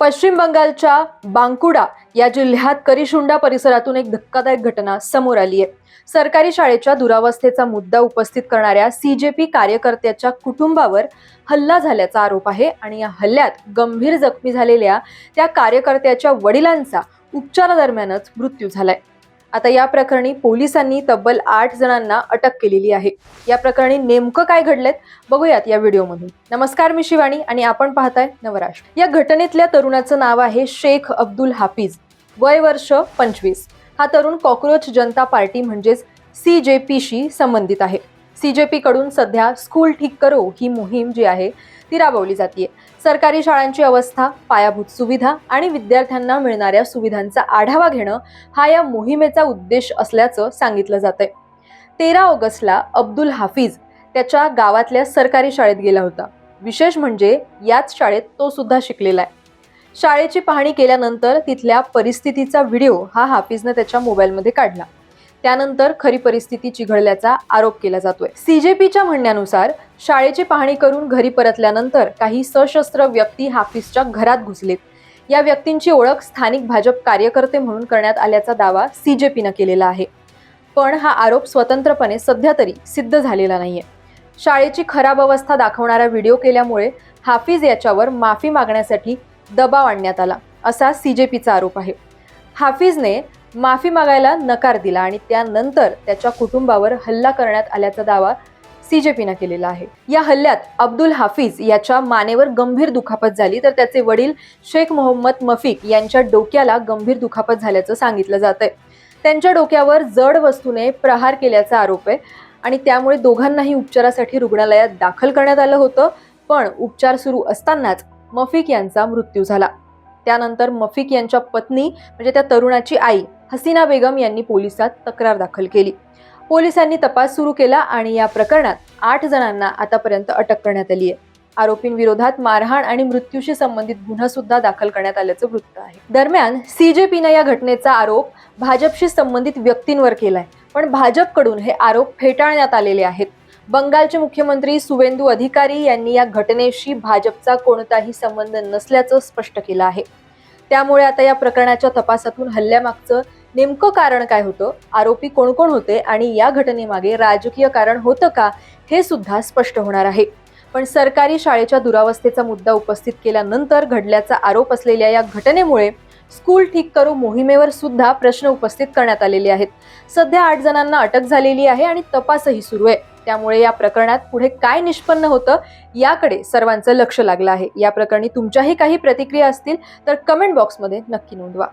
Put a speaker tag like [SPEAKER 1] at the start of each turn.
[SPEAKER 1] पश्चिम बंगालच्या बांकुडा या जिल्ह्यात करिशुंडा परिसरातून एक धक्कादायक घटना समोर आली आहे। सरकारी शाळेच्या दुरावस्थेचा मुद्दा उपस्थित करणाऱ्या सीजेपी कार्यकर्त्याच्या कुटुंबावर हल्ला झाल्याचा आरोप आहे आणि या हल्ल्यात गंभीर जखमी झालेल्या त्या कार्यकर्त्याच्या वडिलांचा उपचारादरम्यानच मृत्यू झालाय। आता या प्रकरणी पोलिसांनी तब्बल 8 जणांना अटक केलेली आहे। या प्रकरणी नेमकं काय घडलेत बघूयात या व्हिडिओमध्ये। नमस्कार, मी शिवानी आणि आपण पाहताय नवराष्ट्र। या घटनेतल्या तरुणाचं नाव आहे शेख अब्दुल हाफिज, वय वर्ष 25। हा तरुण कॉकरोच जनता पार्टी म्हणजेच सीजेपीशी संबंधित आहे। सीजेपी कडून सध्या स्कूल ठीक करो ही मोहीम जी आहे ती राबवली जाते। सरकारी शाळांची अवस्था, पायाभूत सुविधा आणि विद्यार्थ्यांना मिळणाऱ्या सुविधांचा आढावा घेणं हा या मोहिमेचा उद्देश असल्याचं सांगितलं जातंय। 13 ऑगस्टला अब्दुल हाफिज त्याच्या गावातल्या सरकारी शाळेत गेला होता। विशेष म्हणजे याच शाळेत तो सुद्धा शिकलेला आहे। शाळेची पाहणी केल्यानंतर तिथल्या परिस्थितीचा व्हिडिओ हा हाफिजने त्याच्या मोबाईलमध्ये काढला। त्यानंतर खरी परिस्थिती चिघळल्याचा आरोप केला जातोय। सीजेपीच्या म्हणण्यानुसार शाळेची पाहणी करून घरी परतल्यानंतर काही सशस्त्र व्यक्ती हाफिजच्या घरात घुसलेत। या व्यक्तींची ओळख स्थानिक भाजप कार्यकर्ते म्हणून करण्यात आल्याचा दावा सीजेपीने केलेला आहे, पण हा आरोप स्वतंत्रपणे सध्या तरी सिद्ध झालेला नाहीये। शाळेची खराब अवस्था दाखवणारा व्हिडिओ केल्यामुळे हाफिज याच्यावर माफी मागण्यासाठी दबाव आणण्यात आला, असा सीजेपीचा आरोप आहे। हाफिजने माफी मागायला नकार दिला आणि त्यानंतर त्याच्या कुटुंबावर हल्ला करण्यात आल्याचा दावा सीजेपीने केलेला आहे। या हल्ल्यात अब्दुल हाफिज याच्या मानेवर गंभीर दुखापत झाली, तर त्याचे वडील शेख मोहम्मद मफिक यांच्या डोक्याला गंभीर दुखापत झाल्याचं सांगितलं जातंय। त्यांच्या डोक्यावर जड वस्तूने प्रहार केल्याचा आरोप आहे आणि त्यामुळे दोघांनाही उपचारासाठी रुग्णालयात दाखल करण्यात आलं होतं, पण उपचार सुरू असतानाच मफिक यांचा मृत्यू झाला। त्यानंतर मफिक यांच्या पत्नी म्हणजे त्या तरुणाची आई हसीना बेगम यांनी पोलिसात तक्रार दाखल केली। पोलिसांनी तपास सुरू केला आणि या प्रकरणात 8 जणांना आतापर्यंत अटक करण्यात आली आहे। आरोपींविरोधात मारहाण आणि मृत्यूशी संबंधित गुन्हा सुद्धा दाखल करण्यात आल्याचं वृत्त आहे। दरम्यान सीजेपीने या घटनेचा आरोप भाजपशी संबंधित व्यक्तींवर केलाय, पण भाजपकडून हे आरोप फेटाळण्यात आलेले आहेत। बंगालचे मुख्यमंत्री सुवेंदू अधिकारी यांनी या घटनेशी भाजपचा कोणताही संबंध नसल्याचं स्पष्ट केलं आहे। त्यामुळे आता या प्रकरणाच्या तपासातून हल्ल्यामागचं नेमकं कारण काय होतं, आरोपी कोण कोण होते आणि या घटनेमागे राजकीय कारण होतं का, हे सुद्धा स्पष्ट होणार आहे। पण सरकारी शाळेच्या दुरावस्थेचा मुद्दा उपस्थित केल्यानंतर घडल्याचा आरोप असलेल्या या घटनेमुळे स्कूल ठीक करो मोहिमेवर सुद्धा प्रश्न उपस्थित करण्यात आलेले आहेत। सध्या 8 जणांना अटक झालेली आहे आणि तपासही सुरू आहे। त्यामुळे या प्रकरणात पुढे काय निष्पन्न होतं याकडे सर्वांचं लक्ष लागलं आहे। या प्रकरणी तुमच्याही काही प्रतिक्रिया असतील तर कमेंट बॉक्समध्ये नक्की नोंदवा।